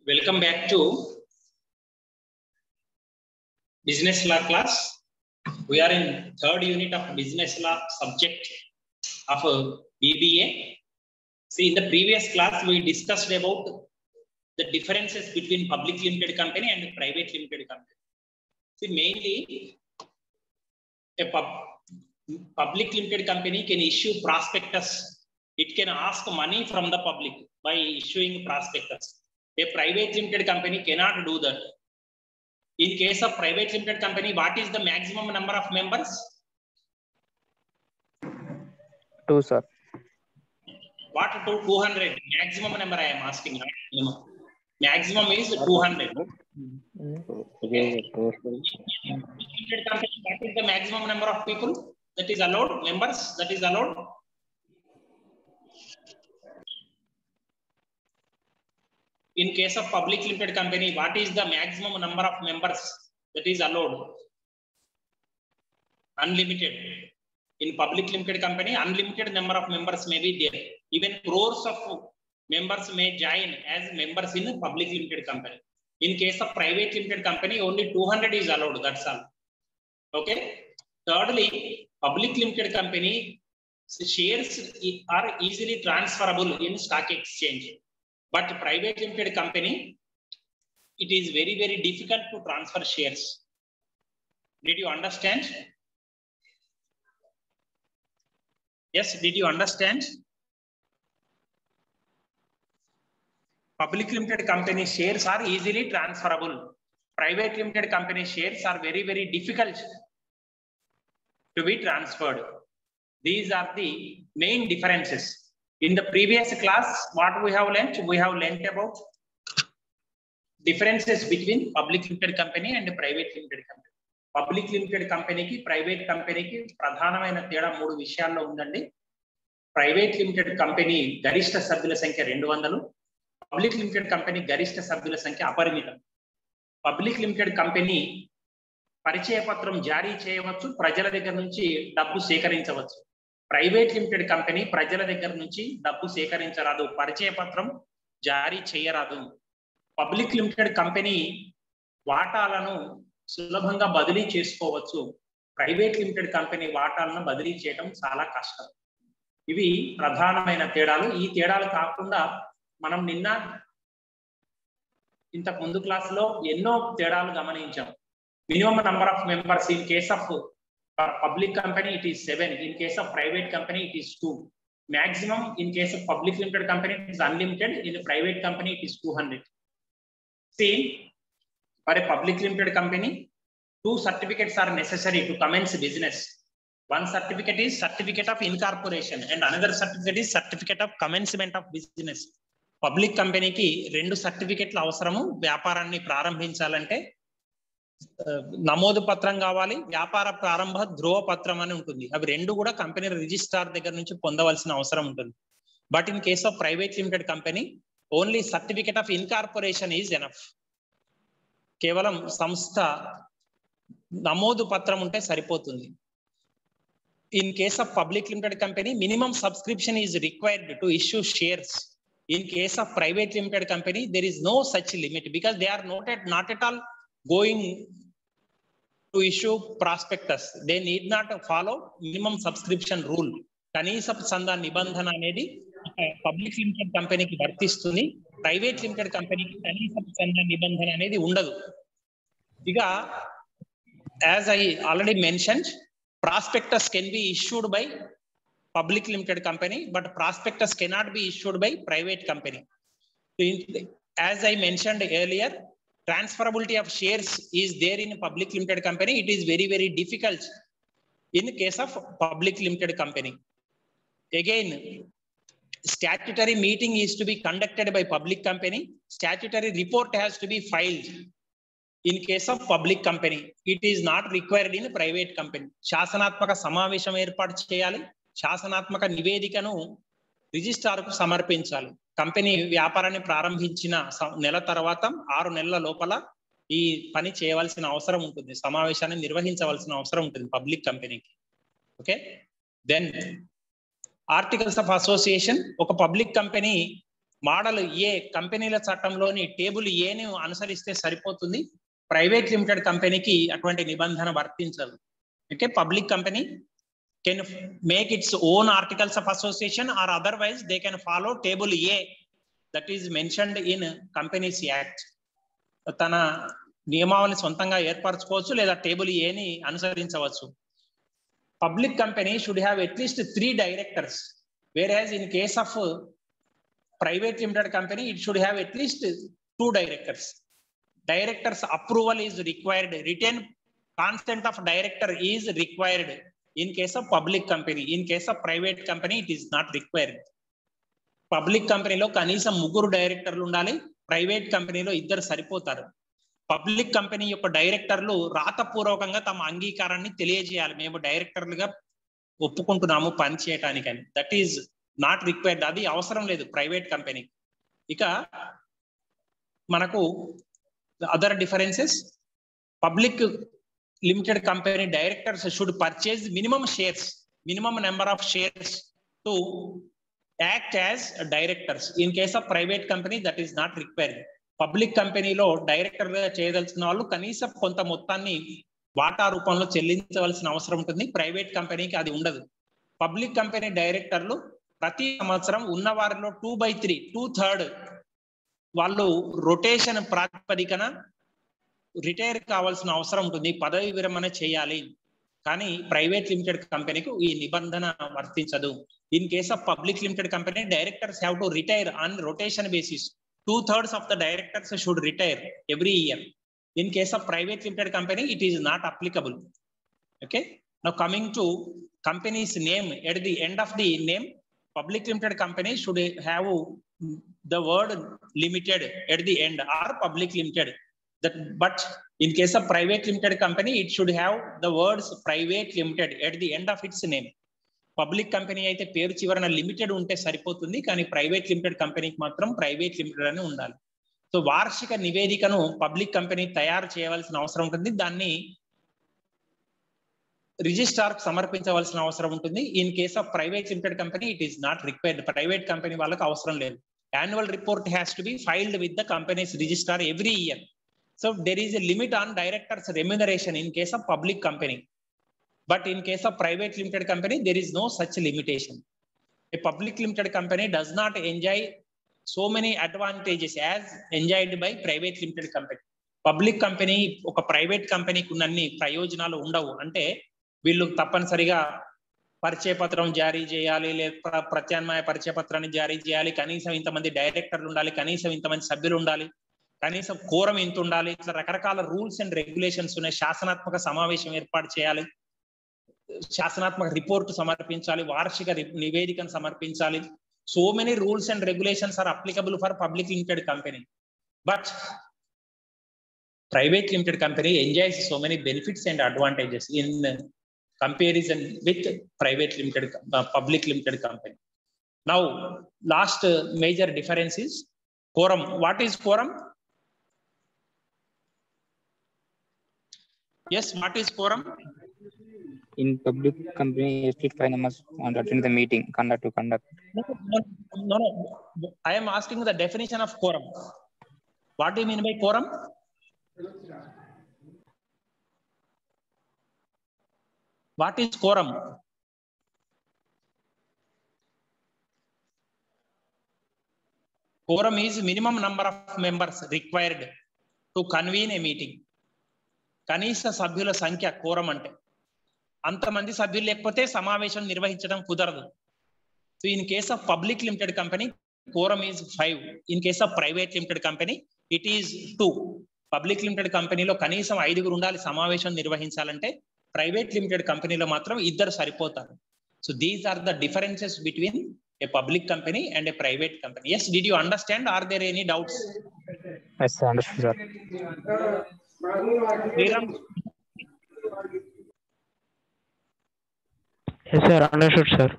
Welcome back to business law class. We are in third unit of business law subject of BBA. See, in the previous class we discussed about the differences between public limited company and private limited company. See, mainly a public limited company can issue prospectus. It can ask money from the public by issuing prospectus. A private limited company cannot do that. In case of private limited company, what is the maximum number of members? 2, sir. What to 200? Maximum number I am asking. Minimum. Maximum is 200. Okay. Limited company, what is the maximum number of people that is allowed? Members that is allowed? In case of public limited company, what is the maximum number of members that is allowed? Unlimited. In public limited company, unlimited number of members may be there. Even crores of members may join as members in public limited company. In case of private limited company, only 200 is allowed. That's all. Okay. Thirdly, public limited company shares are easily transferable in stock exchange. But private limited company, it is very, very difficult to transfer shares. Did you understand? Yes, did you understand? Public limited company shares are easily transferable. Private limited company shares are very, very difficult to be transferred. These are the main differences. In the previous class, what we have learnt? We have learnt about differences between public limited company and private limited company. Public limited company ki private company ki pradhanamaina teda 3 vishayallo undandi. Private limited company garishta sabhyula sankhya 200. Public limited company garishta sabhyula sankhya apariమితం. Public limited company పరిచయ పత్రం జారీ చేయవచ్చు, ప్రజల దగ్గర నుంచి డబ్బు సేకరించవచ్చు. Private limited company ప్రజల దగ్గర నుంచి డబ్బు సేకరించరాదు, పరిచయ పత్రం జారీ చేయరాదు. పబ్లిక్ లిమిటెడ్ కంపెనీ వాటాలను సులభంగా బదిలీ చేసుకోవచ్చు. ప్రైవేట్ లిమిటెడ్ కంపెనీ వాటాలను బదిలీ చేయడం చాలా కష్టం. ఇవి ప్రధానమైన తేడాలు. ఈ తేడాలు కాకుండా మనం నిన్న ఇంతకు ముందు క్లాసులో ఎన్నో తేడాలు గమనించాం. Minimum number of members in case of public company it is 7. In case of private company it is 2. Maximum in case of public limited company it is unlimited. In a private company it is 200. See, for a public limited company 2 certificates are necessary to commence business. One certificate is certificate of incorporation and another certificate is certificate of commencement of business. Public company ki 2 సర్టిఫికెట్లు అవసరము వ్యాపారాన్ని ప్రారంభించాలంటే. నమోదు పత్రం కావాలి, వ్యాపార ప్రారంభ ధ్రువ పత్రం అని ఉంటుంది. అవి 2 కూడా కంపెనీ రిజిస్ట్రార్ దగ్గర నుంచి పొందవలసిన అవసరం ఉంటుంది. But in case of private limited company only certificate of incorporation is enough. కేవలం సంస్థ నమోదు పత్రం ఉంటే సరిపోతుంది. In case of public limited company minimum subscription is required to issue shares. In case of private limited company there is no such limit because they are not at all going to issue prospectus. They need not follow minimum subscription rule. కనీస సందా నిబంధన అనేది public limited కంపెనీకి వర్తిస్తుంది. Private limited కంపెనీకి కనీస సందా నిబంధన అనేది ఉండదు. ఇక as I already mentioned, prospectus can be issued by public limited company but prospectus cannot be issued by private company. As I mentioned earlier, transferability of shares is there in a public limited company. It is very, very difficult in case of public limited company. Again, statutory meeting is to be conducted by public company. Statutory report has to be filed in case of public company. It is not required in private company. శాసనాత్మక సమావేశం ఏర్పాటు చేయాలి. శాసనాత్మక నివేదికను రిజిస్ట్రార్కు సమర్పించాలి. Company వ్యాపారాన్ని ప్రారంభించిన నెల తర్వాత 6 నెలల లోపల ఈ పని చేయవలసిన అవసరం ఉంటుంది. సమావేశాన్ని నిర్వహించవలసిన అవసరం ఉంటుంది పబ్లిక్ కంపెనీకి. Okay, then articles of association. ఒక పబ్లిక్ కంపెనీ మోడల్ ఏ కంపెనీల చట్టంలోని టేబుల్ ఏని అనుసరిస్తే సరిపోతుంది. ప్రైవేట్ లిమిటెడ్ కంపెనీకి అటువంటి నిబంధన వర్తించదు. Okay, public company can make its own articles of association or otherwise they can follow table A that is mentioned in companies act. తన నియమావళిని సొంతంగా ఏర్పరచుకోవచ్చు లేదా టేబుల్ ఏని అనుసరించవచ్చు. Public company should have at least 3 directors, whereas in case of private limited company it should have at least 2 directors. Directors approval is required, written consent of director is required in case of public company. In case of private company it is not required. Public కంపెనీలో కనీసం 3 డైరెక్టర్లు ఉండాలి, private కంపెనీలో 2 సరిపోతారు. Public company యొక్క డైరెక్టర్లు రాతపూర్వకంగా తమ అంగీకారాన్ని తెలియజేయాలి, మేము డైరెక్టర్లుగా ఒప్పుకుంటున్నాము పని చేయటానికని. దట్ ఈజ్ నాట్ రిక్వైర్డ్, అది అవసరం లేదు ప్రైవేట్ కంపెనీ. ఇక మనకు other differences, public limited company directors should purchase minimum shares, minimum number of shares to act as directors. In case of private company that is not required. Public కంపెనీలో director గా చేయదలిచిన వాళ్ళు కనీసం కొంత మొత్తాన్ని వాటా రూపంలో చెల్లించవలసిన అవసరం ఉంటుంది. ప్రైవేట్ కంపెనీకి అది ఉండదు. పబ్లిక్ కంపెనీ డైరెక్టర్లు ప్రతి సంవత్సరం ఉన్న వారిలో 2/3 2/3 వాళ్ళు రొటేషన్ ప్రాతిపదికన రిటైర్ కావాల్సిన అవసరం ఉంటుంది, పదవి విరమణ చేయాలి. కానీ ప్రైవేట్ లిమిటెడ్ కంపెనీకి ఈ నిబంధన వర్తించదు. In case of public limited company directors have to retire on rotation basis. 2/3 of the directors should retire every year. In case of private limited company it is not applicable. Okay, now coming to company's name, at the end of the name public limited company should have the word limited at the end or public limited. That but in case of private limited company it should have the words private limited at the end of its name. Public company అయితే పేరు చివరన limited ఉంటే సరిపోతుంది, కానీ private limited కంపెనీకి మాత్రం private limited అని ఉండాలి. సో వార్షిక నివేదికను పబ్లిక్ కంపెనీ తయారు చేయవలసిన అవసరం ఉంటుంది, దాన్ని రిజిస్ట్రార్ సమర్పించవలసిన అవసరం ఉంటుంది. In case of private limited company it is not required, private company వాళ్ళకి అవసరం లేదు. Annual report has to be filed with the companies registrar every year. So there is a limit on directors remuneration in case of public company. But in case of private limited company, there is no such limitation. A public limited company does not enjoy so many advantages as enjoyed by private limited company. Public company ఒక private కంపెనీకి ఉన్నన్ని ప్రయోజనాలు ఉండవు. అంటే వీళ్ళు తప్పనిసరిగా పరిచయ పత్రం జారీ చేయాలి, లేదా ప్రత్యామ్నాయ పరిచయ పత్రాన్ని జారీ చేయాలి, కనీసం ఇంతమంది డైరెక్టర్లు ఉండాలి, కనీసం ఇంతమంది సభ్యులు ఉండాలి, కనీసం కోరం ఇంత ఉండాలి, ఇట్లా రకరకాల రూల్స్ అండ్ రెగ్యులేషన్స్ ఉన్నాయి. శాసనాత్మక సమావేశం ఏర్పాటు చేయాలి, శాసనాత్మక రిపోర్ట్ సమర్పించాలి, వార్షిక నివేదికను సమర్పించాలి. So many rules and regulations are applicable for public limited company, but private limited company enjoys so many benefits and advantages in comparison with private limited public limited company. Now last major difference is quorum. What is quorum? Yes, what is quorum? In public company, at 5 members want to attend the meeting, conduct. No. I am asking the definition of quorum. What do you mean by quorum? What is quorum? Quorum is minimum number of members required to convene a meeting. కనీస సభ్యుల సంఖ్య quorum అంటే. అంతమంది సభ్యులు లేకపోతే సమావేశం నిర్వహించడం కుదరదు. So in case of public limited company quorum is 5. In case of private limited company it is 2. Public limited కంపెనీలో కనీసం 5 ఉండాలి సమావేశం నిర్వహించాలంటే, ప్రైవేట్ లిమిటెడ్ కంపెనీలో మాత్రం 2 సరిపోతారు. So these are the differences between a public company and a private company. Yes, did you understand? Are there any doubts? Yes, I understood, sir. Yes, sir. Understood, sir.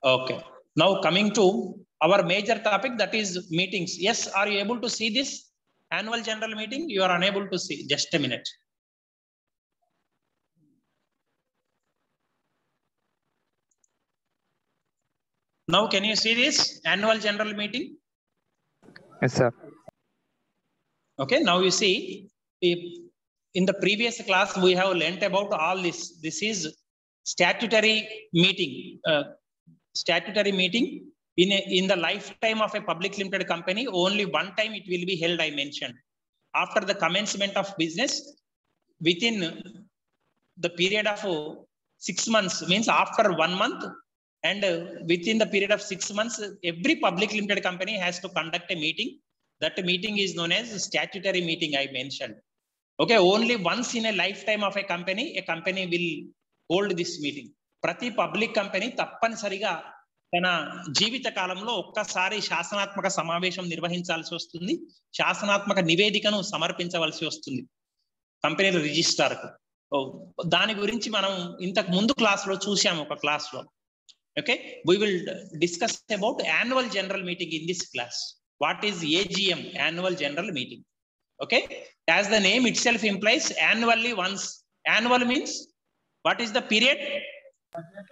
Okay. Now coming to our major topic, that is meetings. Yes, are you able to see this annual general meeting? You are unable to see. Just a minute. Now can you see this annual general meeting? Yes, sir. Okay, now you see, in the previous class we have learnt about all this. This is statutory meeting. Statutory meeting in the lifetime of a public limited company, only one time it will be held, I mentioned. After the commencement of business, within the period of 6 months, means after 1 month, and within the period of 6 months, every public limited company has to conduct a meeting. That meeting is known as statutory meeting, I mentioned. Okay, only once in a lifetime of a company will hold this meeting. Prati public company తప్పనిసరిగా తన జీవిత కాలంలో ఒక్కసారి శాసనాత్మక సమావేశం నిర్వహించాల్సి వస్తుంది, శాసనాత్మక నివేదికను సమర్పించవలసి వస్తుంది కంపెనీల రిజిస్ట్రార్కు. దాని గురించి మనం ఇంతకు ముందు క్లాస్లో చూసాము ఒక క్లాస్లో. Okay, we will discuss about annual general meeting in this class. What is AGM, annual general meeting? Okay, as the name itself implies, annually once. Annual means what is the period?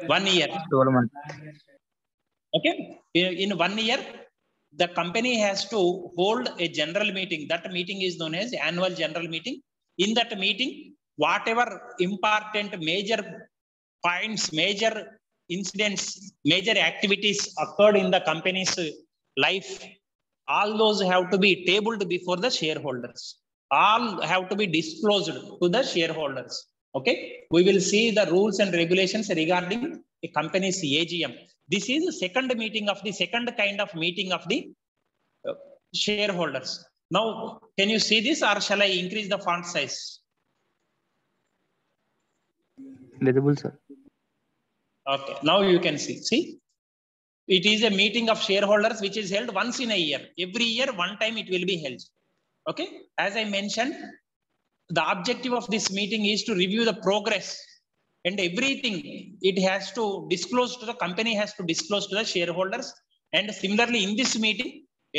1 year. 12 months. Okay, in 1 year the company has to hold a general meeting. That meeting is known as annual general meeting. In that meeting, whatever important major points, major incidents, major activities occurred in the company's life, all those have to be tabled before the shareholders. All have to be disclosed to the shareholders. Okay, we will see the rules and regulations regarding a company's AGM. This is the second meeting of the second kind of meeting of the shareholders. Now, can you see this, or shall I increase the font size? Legible, sir. Okay, now you can see. See, it is a meeting of shareholders which is held once in a year. Every year, one time it will be held. Okay, as I mentioned, the objective of this meeting is to review the progress and everything. It has to disclose to the company, has to disclose to the shareholders. And similarly, in this meeting,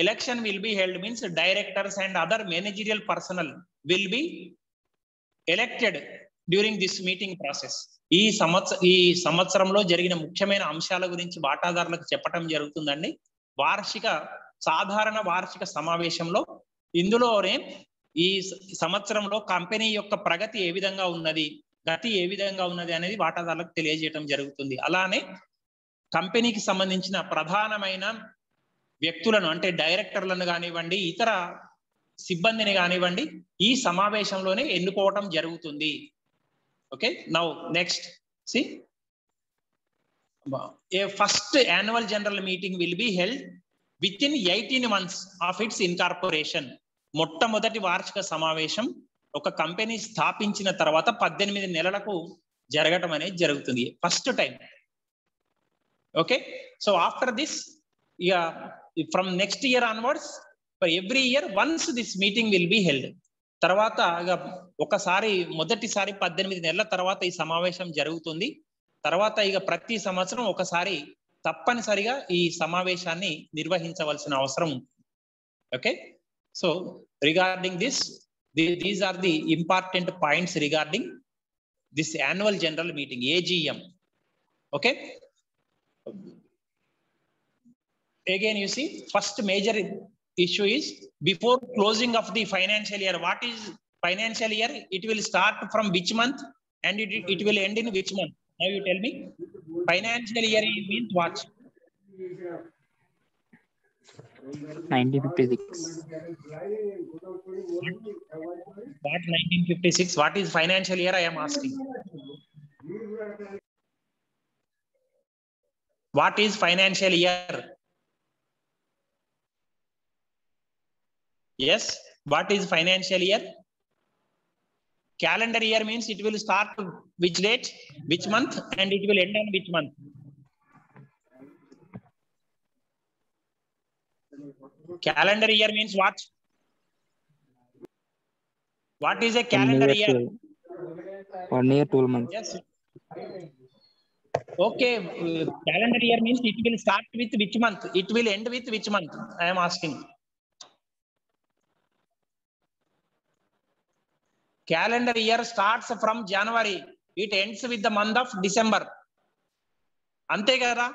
election will be held, means directors and other managerial personnel will be elected during this meeting process. ఈ సంవత్సరంలో జరిగిన ముఖ్యమైన అంశాల గురించి వాటాదారులకు చెప్పడం జరుగుతుందండి సాధారణ వార్షిక సమావేశంలో. ఇందులోనే ఈ సంవత్సరంలో కంపెనీ యొక్క ప్రగతి ఏ విధంగా ఉన్నది, గతి ఏ విధంగా ఉన్నది అనేది వాటాదారులకు తెలియజేయడం జరుగుతుంది. అలానే కంపెనీకి సంబంధించిన ప్రధానమైన వ్యక్తులను, అంటే డైరెక్టర్లను కానివ్వండి, ఇతర సిబ్బందిని కానివ్వండి, ఈ సమావేశంలోనే ఎన్నుకోవటం జరుగుతుంది. Okay, now next, see, a first annual general meeting will be held within 18 months of its incorporation. మొట్టమొదటి వార్షిక సమావేశం ఒక కంపెనీ స్థాపించిన తర్వాత 18 నెలలకు జరగటం అనేది జరుగుతుంది, first time. Okay, so after this, from next year onwards, for every year once this meeting will be held. తర్వాత ఒకసారి, మొదటిసారి 18 నెలల తర్వాత ఈ సమావేశం జరుగుతుంది. తర్వాత ప్రతి సంవత్సరం ఒకసారి తప్పనిసరిగా ఈ సమావేశాన్ని నిర్వహించవలసిన అవసరం ఉంది. Okay, so regarding this, these are the important points regarding this annual general meeting, AGM. ఓకే, again you see, first major issue is before closing of the financial year. What is financial year? It will start from which month and it will end in which month? Now you tell me. Financial year means what? 1956. What 1956? What is financial year? I am asking. What is financial year? Yes, what is financial year? Calendar year means it will start which date, which month, and it will end on which month? Calendar year means what? What is a calendar year? 1 year, 12 months. Yes. Okay, calendar year means it will start with which month? It will end with which month? I am asking. Calendar year starts from January. It ends with the month of December. Ante kada?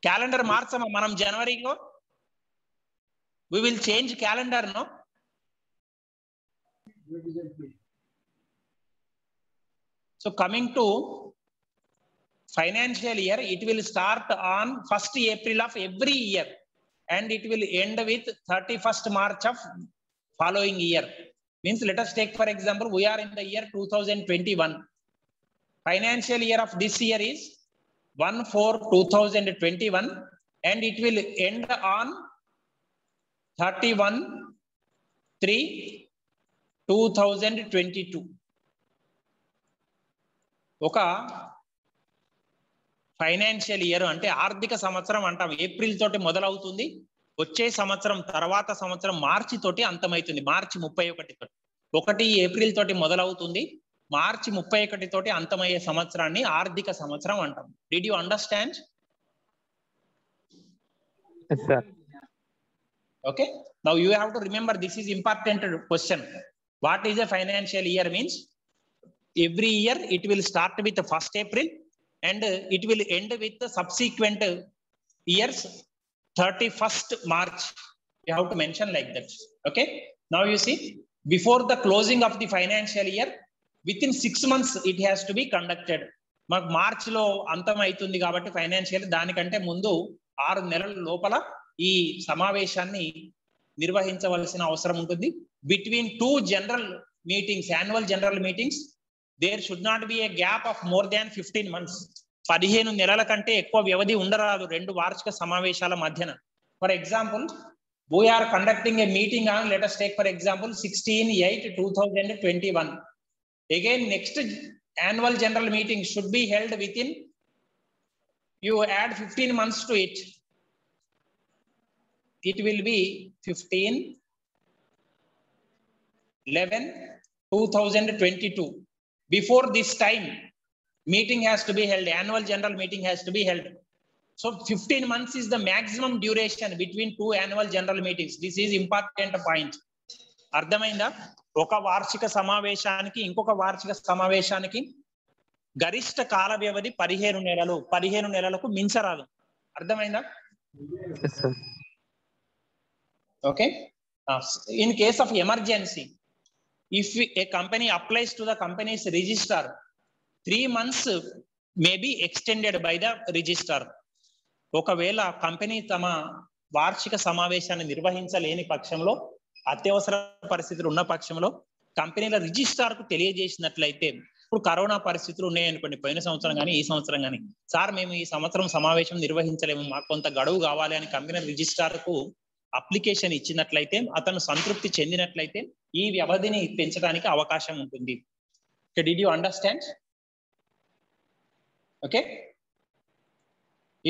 Calendar మార్చమా మనం జనవరిలో? We will change calendar, no? So coming to financial year, it will start on 1st April of every year and it will end with 31st March of following year. Means let us take for example, we are in the year 2021. Financial year of this year is 1/4/2021 and it will end on 31/3/2022. ఒక financial year అంటే ఆర్థిక సంవత్సరం అంటాం. April తోటి మొదలవుతుంది, వచ్చే సంవత్సరం తర్వాత సంవత్సరం మార్చి తోటి అంతమవుతుంది. మార్చి 31 తోటి. 1 ఏప్రిల్ తోటి మొదలవుతుంది, మార్చి 31 తోటి అంతమయ్యే సంవత్సరాన్ని ఆర్థిక సంవత్సరం అంటాం. Did you understand? Yes, sir. Okay, now you have to remember this is important question. What is a financial year means? Every year it will start with the 1st April and it will end with the subsequent years 31st March. You have to mention like that. Okay, now you see, before the closing of the financial year, within 6 months it has to be conducted. మాకు March లో అంతం అవుతుంది కాబట్టి financial, దానికంటే ముందు 6 నెలల లోపల ఈ సమావేశాన్ని నిర్వహించవలసిన అవసరం ఉంటుంది. Between 2 general meetings, annual general meetings, there should not be a gap of more than 15 months. 15 నెలల కంటే ఎక్కువ వ్యవధి ఉండరాదు 2 వార్షిక సమావేశాల మధ్యన. For example, we are conducting a meeting on, let us take for example 16/8/2021. Again, next annual general meeting should be held within, you add 15 months to it. It will be 15/11/2022. Before this time, meeting has to be held, annual general meeting has to be held. So 15 months is the maximum duration between 2 annual general meetings. This is important point. అర్థమైందా? ఒక వార్షిక సమావేశానికి ఇంకొక వార్షిక సమావేశానికి గరిష్ట కాల వ్యవధి 15 నెలలు. 15 నెలలకు మించరాదు. అర్థమైందా? Yes, sir. Okay. In case of emergency, if a company applies to the company's registrar, 3 months may be extended by the registrar. ఒకవేళ కంపెనీ తమ వార్షిక సమావేశాన్ని నిర్వహించలేని పక్షంలో, అత్యవసర పరిస్థితులు ఉన్న పక్షంలో కంపెనీల రిజిస్ట్రార్ కు తెలియజేసినట్లయితే, ఇప్పుడు కరోనా పరిస్థితులు ఉన్నాయనుకోండి, పోయిన సంవత్సరం కానీ ఈ సంవత్సరం కానీ, సార్ మేము ఈ సంవత్సరం సమావేశం నిర్వహించలేము, మాకు కొంత గడువు కావాలి అని కంపెనీ రిజిస్ట్రార్ కు అప్లికేషన్ ఇచ్చినట్లయితే, అతను సంతృప్తి చెందినట్లయితే ఈ వ్యవధిని పెంచడానికి అవకాశం ఉంటుంది. Did you understand? Okay,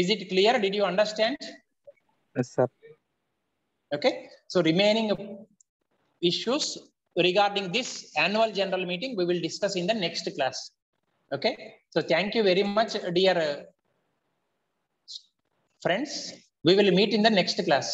is it clear? Did you understand? Yes, sir. Okay, so remaining issues regarding this annual general meeting we will discuss in the next class. Okay, so thank you very much, dear friends. We will meet in the next class.